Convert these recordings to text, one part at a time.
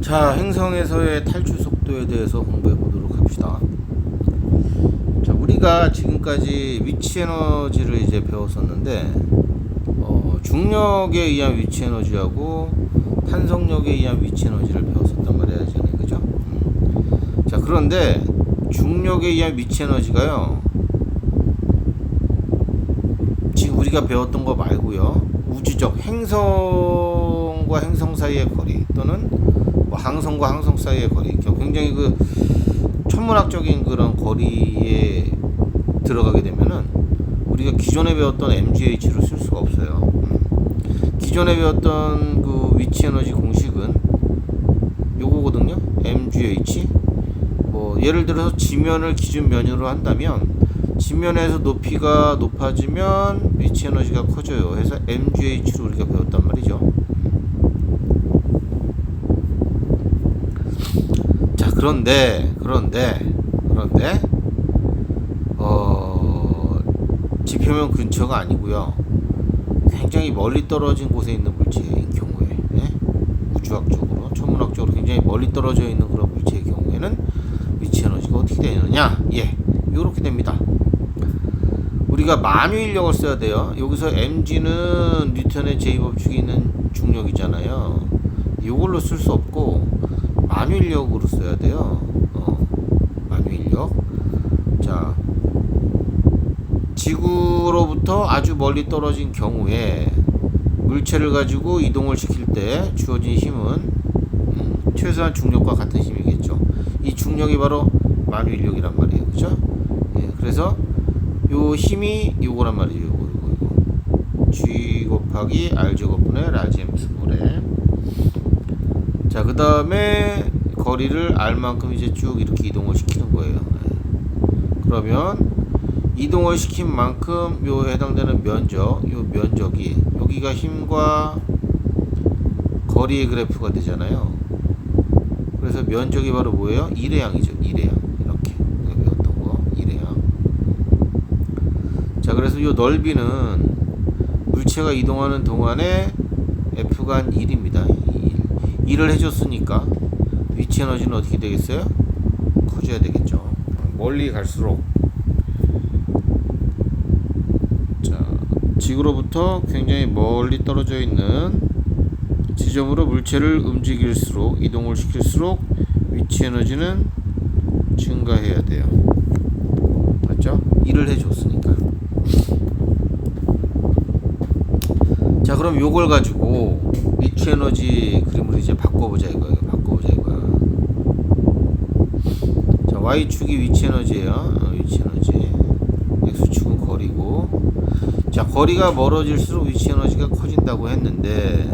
자, 행성에서의 탈출 속도에 대해서 공부해 보도록 합시다. 자, 우리가 지금까지 위치 에너지를 이제 배웠었는데, 중력에 의한 위치 에너지하고 탄성력에 의한 위치 에너지를 배웠었단 말이야, 전에, 그죠? 자, 그런데 중력에 의한 위치 에너지가요, 지금 우리가 배웠던 거 말고요, 우주적 행성과 행성 사이의 거리 또는 뭐 항성과 항성 사이의 거리, 굉장히 그 천문학적인 그런 거리에 들어가게 되면은 우리가 기존에 배웠던 MGH를 쓸 수가 없어요. 기존에 배웠던 그 위치 에너지 공식은 요거거든요. MGH. 뭐 예를 들어서 지면을 기준 면으로 한다면 지면에서 높이가 높아지면 위치 에너지가 커져요. 해서 MGH로 우리가 배웠단 말이죠. 자, 그런데 지표면 근처가 아니고요, 굉장히 멀리 떨어진 곳에 있는 물체인 경우에, 우주학적으로 천문학적으로 굉장히 멀리 떨어져 있는 그런 물체의 경우에는 위치 에너지가 어떻게 되느냐, 이렇게 됩니다. 우리가 만유인력을 써야 돼요. 여기서 mg는 뉴턴의 제2법칙이 있는 중력이잖아요. 이걸로 쓸 수 없고 만유인력으로 써야 돼요. 만유인력. 자, 지구로부터 아주 멀리 떨어진 경우에 물체를 가지고 이동을 시킬 때 주어진 힘은 최소한 중력과 같은 힘이겠죠. 이 중력이 바로 만유인력이란 말이에요. 그죠? 그래서 요 힘이 요거란 말이에요. 요거. G 곱하기 R 제곱분의 라지 M 스몰에. 자, 그 다음에 거리를 R만큼 이제 쭉 이렇게 이동을 시키는 거예요. 그러면 이동을 시킨 만큼 요 해당되는 면적, 요 면적이 여기가 힘과 거리의 그래프가 되잖아요. 그래서 면적이 바로 뭐예요? 1의 양이죠. 1의 양. 이렇게 우리가 배웠던 거 1의 양. 자, 그래서 요 넓이는 물체가 이동하는 동안에 F가 한 1입니다. 1을 해줬으니까 위치 에너지는 어떻게 되겠어요? 커져야 되겠죠. 멀리 갈수록, 자, 지구로부터 굉장히 멀리 떨어져 있는 지점으로 물체를 움직일수록, 이동을 시킬수록 위치 에너지는 증가해야 돼요. 맞죠? 1을 해줬으니까. 자, 그럼 요걸 가지고 위치 에너지 그림을 이제 바꿔보자 이거예요. 자, Y축이 위치 에너지예요. 위치 에너지. X축은 거리고. 자, 거리가 멀어질수록 위치 에너지가 커진다고 했는데,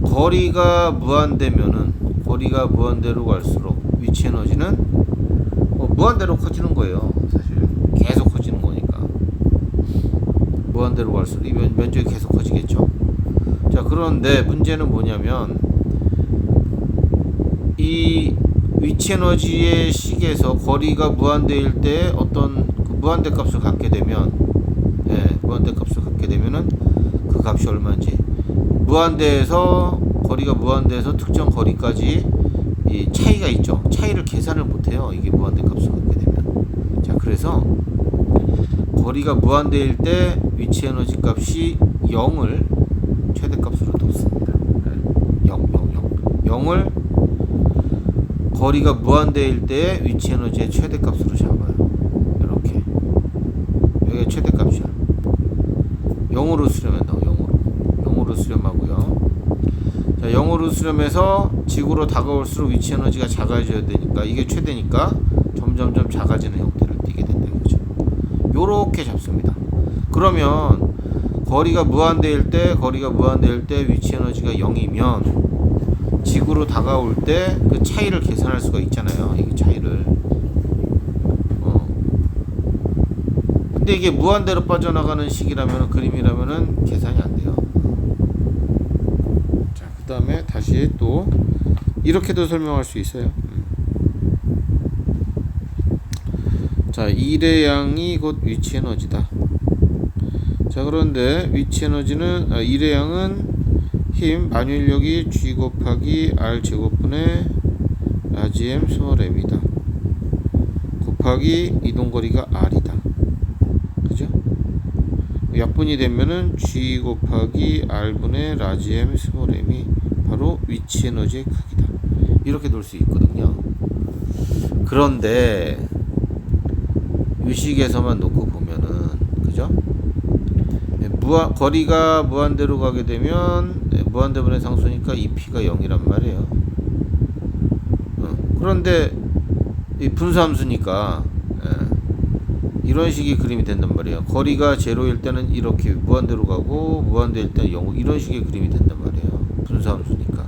거리가 무한대로 갈수록 위치 에너지는 무한대로 커지는 거예요. 사실 계속 커지는 거니까. 무한대로 갈수록 이 면적이 계속 커지겠죠. 자, 그런데 문제는 뭐냐면 이 위치 에너지의 식에서 거리가 무한대일 때 어떤 그 무한대 값을 갖게 되면, 무한대 값을 갖게 되면은 그 값이 얼마인지, 거리가 무한대에서 특정 거리까지 이 차이가 있죠. 차이를 계산을 못해요. 이게 무한대 값을 갖게 되면. 자, 그래서 거리가 무한대일 때 위치 에너지 값이 0을 최대값으로 뒀습니다. 0을 거리가 무한대일 때 위치 에너지의 최대값으로 잡아요. 이렇게. 여기가 최대값이야. 0으로 수렴한다고. 0으로 수렴하고요. 자, 0으로 수렴해서 지구로 다가올수록 위치 에너지가 작아져야 되니까, 이게 최대니까 점점점 작아지는 형태를 띠게 된다는 거죠. 요렇게 잡습니다. 그러면 거리가 무한대일 때 위치 에너지가 0이면 지구로 다가올 때 그 차이를 계산할 수가 있잖아요. 이 차이를. 근데 이게 무한대로 빠져나가는 식이라면, 그림이라면은 계산이 안 돼요. 자, 그 다음에 다시 또 이렇게도 설명할 수 있어요. 자, 1의 양이 곧 위치 에너지다. 자, 그런데 위치 에너지는 1의 양은 힘 만유인력이 G 곱하기 R 제곱분의 라지 M 스몰 m이다. 곱하기 이동거리가 R이다. 그죠? 약분이 되면은 G 곱하기 R분의 라지 M 스몰 m이 바로 위치 에너지의 크기다. 이렇게 놓을 수 있거든요. 그런데 유식에서만 놓고 보면은, 그죠? 거리가 무한대로 가게 되면 무한대분의 상수니까 이 P가 0이란 말이에요. 그런데 이 분수함수니까 이런 식의 그림이 된단 말이에요. 거리가 제로일 때는 이렇게 무한대로 가고 무한대일 때는 0, 이런 식의 그림이 된단 말이에요. 분수함수니까.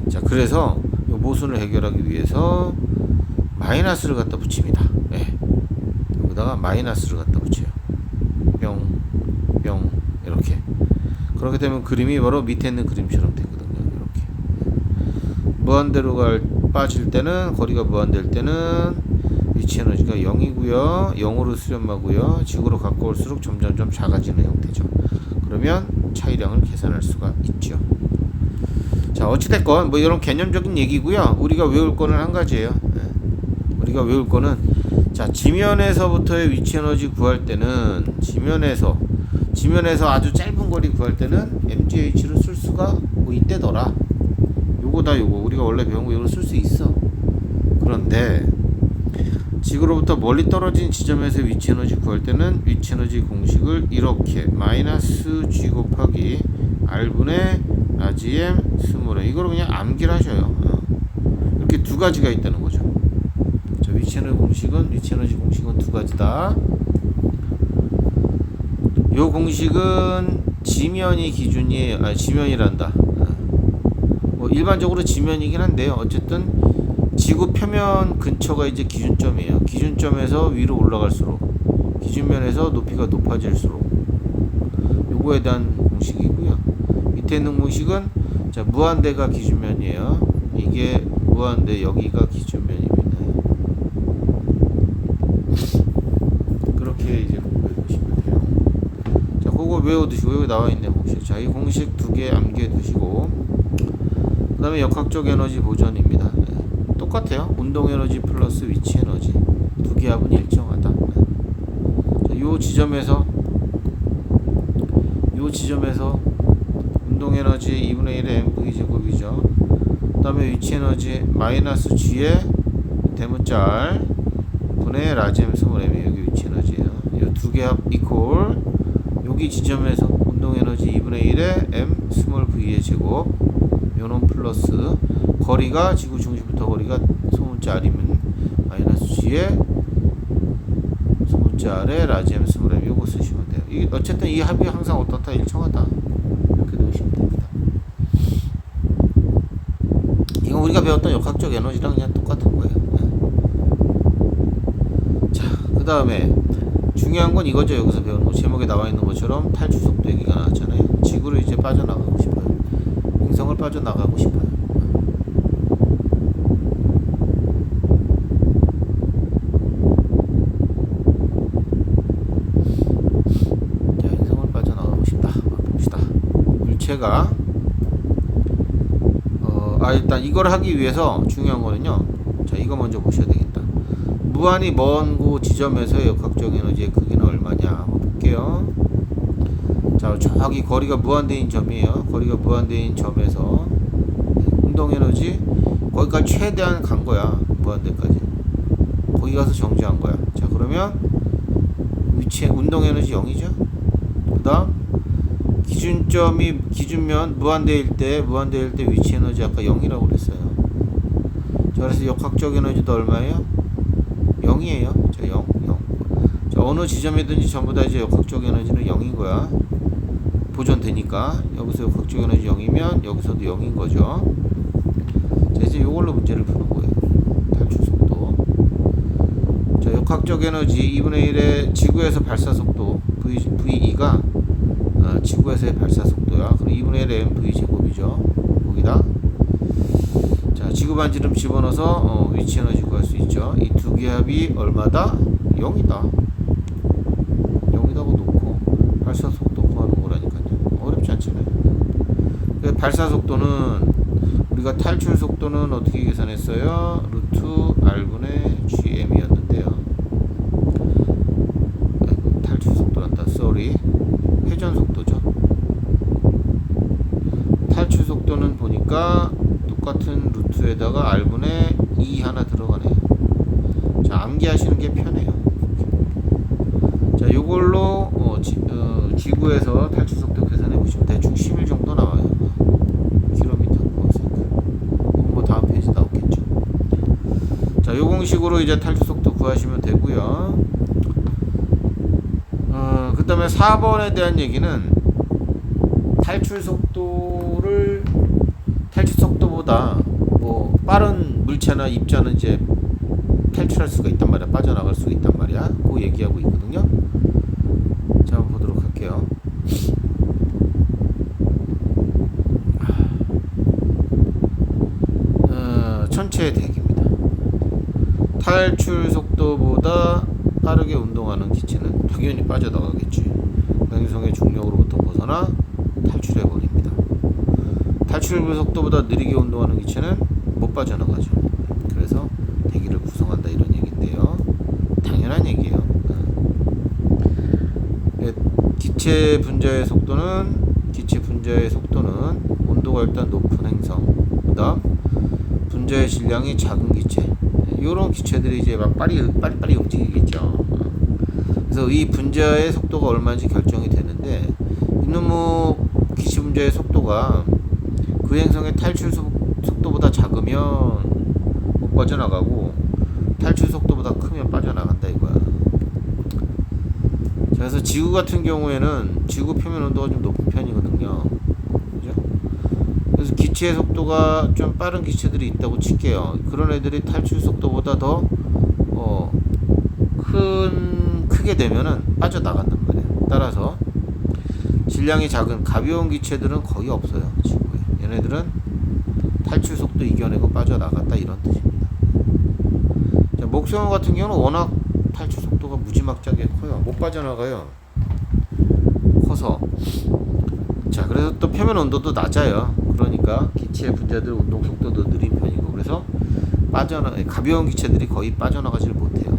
자, 그래서 이 모순을 해결하기 위해서 마이너스를 갖다 붙입니다. 여기다가 마이너스를 갖다 붙여요. 뿅, 뿅, 이렇게. 그렇게 되면 그림이 바로 밑에 있는 그림처럼 되거든요. 이렇게. 무한대로 빠질 때는, 거리가 무한될 때는 위치 에너지가 0이고요. 0으로 수렴하고요. 지구로 가까울수록 점점점 작아지는 형태죠. 그러면 차이량을 계산할 수가 있죠. 자, 어찌됐건 뭐 이런 개념적인 얘기고요. 우리가 외울 거는 한 가지예요. 우리가 외울 거는, 자, 지면에서부터의 위치 에너지 구할 때는 지면에서 아주 짧은 거리 구할 때는 MGH를 쓸 수가 뭐 있대더라. 요거다. 요거 우리가 원래 배운 거 이걸 쓸 수 있어. 그런데 지구로부터 멀리 떨어진 지점에서 위치 에너지 구할 때는 위치 에너지 공식을 이렇게 마이너스 G 곱하기 R분의 라지 M 스몰 m, 이거를 그냥 암기를 하셔요. 이렇게 두 가지가 있다는 거죠. 자, 위치 에너지 공식은 두 가지다. 요 공식은 지면이 기준이에요. 지면이란다. 뭐 일반적으로 지면이긴 한데요. 어쨌든 지구 표면 근처가 이제 기준점이에요. 기준점에서 위로 올라갈수록, 기준면에서 높이가 높아질수록, 요거에 대한 공식이고요. 밑에 있는 공식은, 자, 무한대가 기준면이에요. 이게 무한대, 여기가 기준면입니다. 그렇게 이제 공부해 두시면 돼요. 자, 그거 외워두시고, 여기 나와 있는 공식. 자, 이 공식 두 개 암기해 두시고, 그 다음에 역학적 에너지 보존입니다. 똑같아요. 운동 에너지 플러스 위치 에너지. 두 개 합은 일정하다. 자, 요 지점에서 운동 에너지 2분의 1의 mv 제곱이죠. 그 다음에 위치 에너지 마이너스 g의 대문자 r 분의 라지 m 스몰 m이 여기 위치 에너지예요. 요 두 개 합 이퀄 여기 지점에서 운동 에너지 2분의 1의 m 스몰 v의 제곱, 요놈 플러스 거리가 지구 중심부터 거리가 소문자 r이면 마이너스 g의 소문자 r의 라지 m 스몰 m, 요거 쓰시면 돼요. 이게 어쨌든 이 합이 항상 어떻다, 일정하다, 이렇게 넣으시면 됩니다. 이건 우리가 배웠던 역학적 에너지랑 그냥 똑같은 거예요. 자, 그 다음에 중요한 건 이거죠. 여기서 배우는 거, 제목에 나와 있는 것처럼 탈출 속도 얘기가 나왔잖아요. 지구를 이제 빠져나가고 싶어요. 행성을 빠져나가고 싶어요. 자, 행성을 빠져나가고 싶다. 봅시다. 물체가 일단 이걸 하기 위해서 중요한 거는요. 자, 이거 먼저 보셔야 되겠다. 무한히 먼 곳 지점에서의 역학적 에너지의 크기는 얼마냐 한번 볼게요. 자, 저기 거리가 무한대인 점이에요. 거리가 무한대인 점에서 운동 에너지 거기까지 최대한 간 거야. 무한대까지. 거기 가서 정지한 거야. 자, 그러면 위치 운동 에너지 0이죠. 그다음 기준면 무한대일 때 위치 에너지 아까 0이라고 그랬어요. 자, 그래서 역학적 에너지도 얼마예요? 0이에요. 자, 0. 자, 어느 지점이든지 전부 다 이제 역학적 에너지는 0인 거야. 보존되니까. 여기서 역학적 에너지 0이면 여기서도 0인 거죠. 자, 이제 이걸로 문제를 푸는 거예요. 탈출 속도. 자, 역학적 에너지 2분의 1의 지구에서 발사 속도 VE가 지구에서의 발사 속도야. 그럼 2분의 1의 mv 제곱이죠. 거기다. 자, 지구 반지름 집어넣어서 위치 에너지 구할 수 있죠. 이 두 개 합이 얼마다? 0이다. 0이다고 놓고 발사 속도 구하는 거라니까요. 어렵지 않잖아요. 발사 속도는 우리가 탈출 속도는 어떻게 계산했어요? 루트 R분의 GM이었는데요. 탈출 속도란다. sorry. 회전 속도죠. 탈출 속도는 보니까 똑같은 루트에다가 R분의 2 하나 들어가네요. 자, 암기하시는 게 편해요. 자, 요걸로 지구에서 탈출 속도 계산해 보시면 대충 11 정도 나와요. 킬로미터 뭐 다음 페이지 나오겠죠. 자, 요 공식으로 이제 탈출 속도 구하시면 되고요. 그 다음에 4번에 대한 얘기는 탈출 속도보다 뭐 빠른 물체나 입자는 이제 탈출할 수가 있단 말이야. 빠져나갈 수가 있단 말이야. 그거 얘기하고 있거든요. 자, 한번 보도록 할게요. 천체의 대기입니다. 탈출 속도보다 빠르게 운동하는 기체는 당연히 빠져나가겠지. 행성의 중력으로부터 벗어나 탈출해버립니다. 탈출 속도보다 느리게 운동하는 기체는 못 빠져나가죠. 그래서 대기를 구성한다 이런 얘기인데요. 당연한 얘기예요. 기체 분자의 속도는 온도가 일단 높은 행성, 그다음 분자의 질량이 작은 기체, 이런 기체들이 이제 막 빨리 움직이겠죠. 그래서 이 분자의 속도가 얼마인지 결정이 되는데, 이놈의 기체 분자의 속도가 그 행성의 탈출 속도보다 작으면 못 빠져나가고 탈출 속도보다 크면 빠져나간다 이거야. 그래서 지구 같은 경우에는 지구 표면 온도가 좀 높은 편이거든요. 그죠? 그래서 기체의 속도가 좀 빠른 기체들이 있다고 칠게요. 그런 애들이 탈출 속도보다 더 크게 되면은 빠져나간단 말이에요. 따라서 질량이 작은 가벼운 기체들은 거의 없어요. 지구에. 얘네들은 탈출 속도 이겨내고 빠져나갔다 이런 뜻입니다. 자, 목성호 같은 경우는 워낙 탈출 속도가 무지막지하게 커요. 못 빠져나가요. 커서. 자, 그래서 또 표면 온도도 낮아요. 그러니까 기체의 분자들 운동 속도도 느린 편이고, 그래서 가벼운 기체들이 거의 빠져나가질 못해요.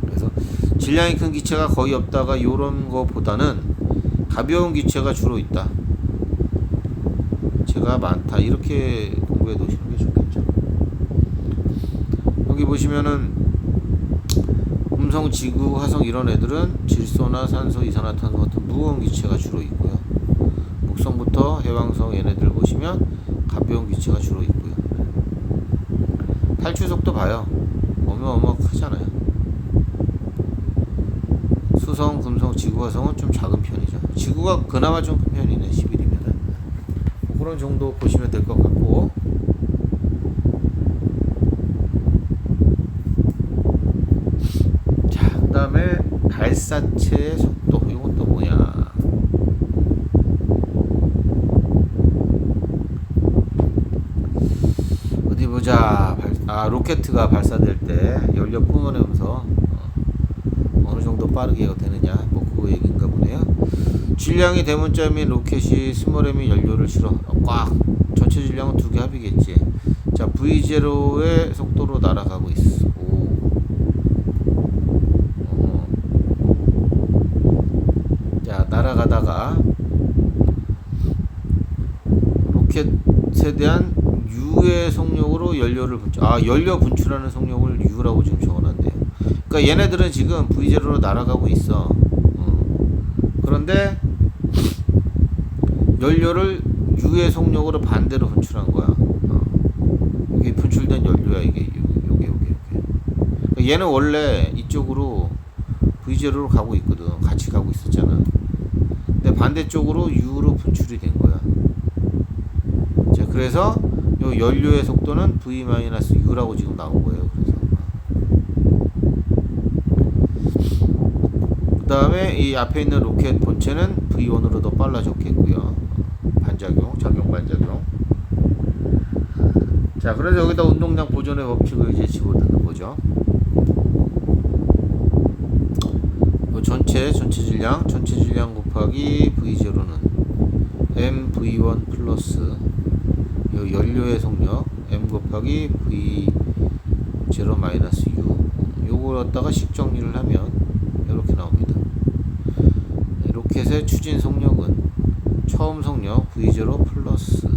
그래서 질량이 큰 기체가 거의 없다가 요런 거보다는 가벼운 기체가 주로 있다. 기체가 많다. 이렇게 공부해 놓으시는 게 좋겠죠. 여기 보시면은 금성, 지구, 화성 이런 애들은 질소나 산소, 이산화탄소 같은 무거운 기체가 주로 있고요. 목성부터 해왕성 얘네들 보시면 가벼운 기체가 주로 있고요. 탈출 속도 봐요. 어마어마하잖아요. 수성, 금성, 지구, 화성은 좀 작은 편이죠. 지구가 그나마 좀 큰 편이네. 11이면은 그런 정도 보시면 될 것 같고, 자, 그 다음에 발사체의 속도. 이건 또 뭐냐? 어디 보자. 로켓가 발사될 때 연료 뿜어내면서 어느 정도 빠르게 되느냐, 뭐 그거 얘기인가 보네요. 질량이 대문자 및 로켓이 스몰 m이 연료를 실어 꽉, 전체 질량은 두 개 합이겠지. 자, V0의 속도로 날아가고 있어. 자, 날아가다가 로켓에 대한 U의 속력으로 연료를 연료 분출하는 속력을 U라고 지금 적어놨네요. 그러니까 얘네들은 지금 V0로 날아가고 있어. 그런데 연료를 U의 속력으로 반대로 분출한 거야. 이게 분출된 연료야. 이게 요게. 그러니까 얘는 원래 이쪽으로 V0로 가고 있거든. 같이 가고 있었잖아. 근데 반대쪽으로 U로 분출이 된 거야. 자, 그래서 요 연료의 속도는 V-U라고 지금 나온 거예요. 그래서 그 다음에 이 앞에 있는 로켓 본체는 V1으로 더 빨라졌겠고요. 작용 반작용. 자, 그래서 여기다 운동량 보존의 법칙을 이제 집어넣는 거죠. 전체 질량 곱하기 V0는 mv1 플러스 요 연료의 속력 m 곱하기 v0 마이너스 u 요걸 갖다가 식 정리를 하면 이렇게 나옵니다. 로켓의 추진 속력은 처음 속력 v0 플러스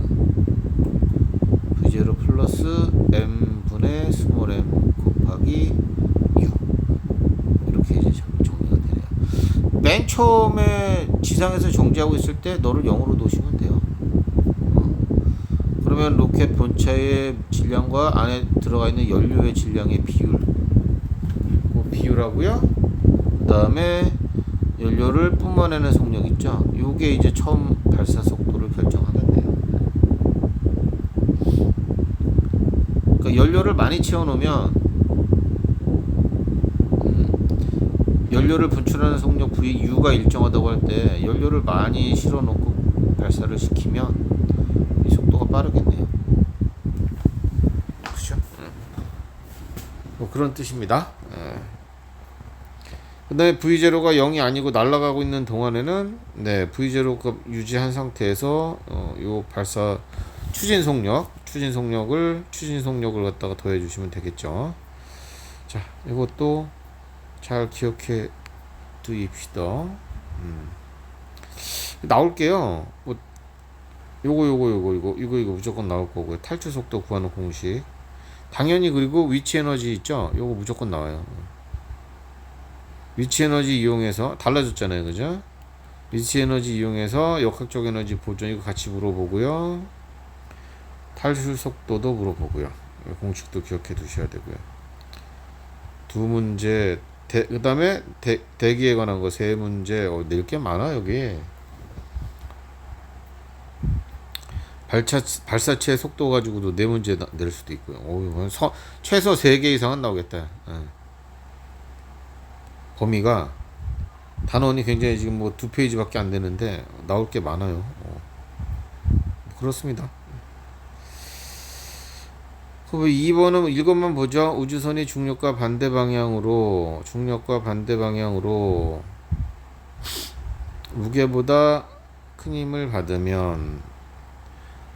m분의 스몰 m 곱하기 u 이렇게 이제 정리가 되네요. 맨 처음에 지상에서 정지하고 있을 때 너를 0으로 놓으시면 돼요. 그러면 로켓 본체의 질량과 안에 들어가 있는 연료의 질량의 비율 그 비율하고요. 그 다음에 연료를 뿜어내는 속력 있죠. 요게 이제 처음 발사 속도를 결정하겠네요. 그러니까 연료를 많이 채워 놓으면 연료를 분출하는 속력 U가 일정하다고 할 때 연료를 많이 실어 놓고 발사를 시키면 이 속도가 빠르겠네요. 그렇죠? 뭐 그런 뜻입니다. 그 다음에 V0가 0이 아니고 날아가고 있는 동안에는 네, V0가 유지한 상태에서 요 발사 추진 속력을 갖다가 더해 주시면 되겠죠. 자, 이것도 잘 기억해 두입시다. 나올게요. 뭐 이거 무조건 나올 거고요. 탈출 속도 구하는 공식. 당연히 그리고 위치 에너지 있죠? 요거 무조건 나와요. 위치 에너지 이용해서 달라졌잖아요. 그죠? 위치 에너지 이용해서 역학적 에너지 보존 이거 같이 물어보고요. 탈출 속도도 물어보고요. 공식도 기억해 두셔야 되고요. 두 문제 그 다음에 대기에 관한 거 세 문제 낼 게 많아 여기. 발사체 속도 가지고도 네 문제 낼 수도 있고요. 최소 3개 이상은 나오겠다. 범위가 단원이 굉장히 지금 뭐 2페이지밖에 안 되는데 나올 게 많아요. 그렇습니다. 그 2번은 이것만 보죠. 우주선이 중력과 반대 방향으로 무게보다 큰 힘을 받으면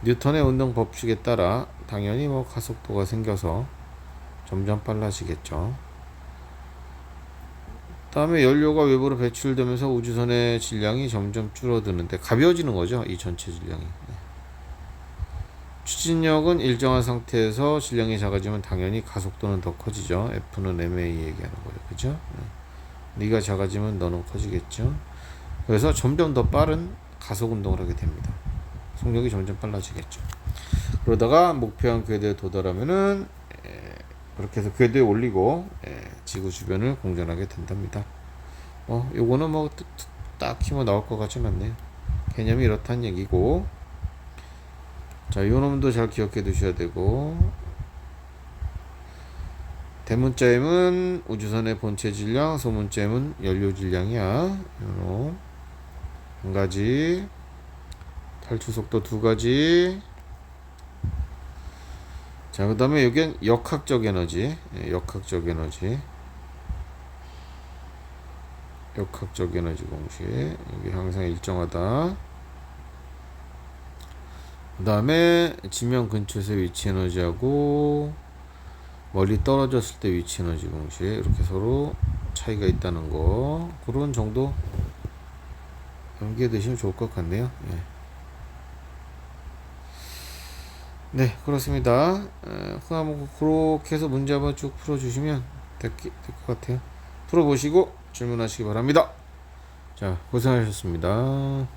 뉴턴의 운동 법칙에 따라 당연히 뭐 가속도가 생겨서 점점 빨라지겠죠. 다음에 연료가 외부로 배출되면서 우주선의 질량이 점점 줄어드는데 가벼워지는 거죠. 이 전체 질량이. 추진력은 일정한 상태에서 질량이 작아지면 당연히 가속도는 더 커지죠. F는 ma 얘기하는 거예요. 그죠? 네가 작아지면 너는 커지겠죠. 그래서 점점 더 빠른 가속 운동을 하게 됩니다. 속력이 점점 빨라지겠죠. 그러다가 목표한 궤도에 도달하면은 그렇게 해서 궤도에 올리고 지구 주변을 공전하게 된답니다. 요거는 뭐 딱히 뭐 나올 것 같진 않네요. 개념이 이렇다는 얘기고. 자, 요 놈도 잘 기억해 두셔야 되고. 대문자 M은 우주선의 본체 질량, 소문자 M은 연료 질량이야. 요놈 한 가지. 탈출 속도 2가지. 자, 그 다음에 여기는 역학적 에너지 공식. 여기 항상 일정하다. 그 다음에 지면 근처에서 위치 에너지하고 멀리 떨어졌을 때 위치 에너지 공식. 이렇게 서로 차이가 있다는 거. 그런 정도 연기해 두시면 좋을 것 같네요. 네, 그렇습니다. 그렇게 해서 문제 한번 쭉 풀어주시면 될 것 같아요. 풀어보시고 질문하시기 바랍니다. 자, 고생하셨습니다.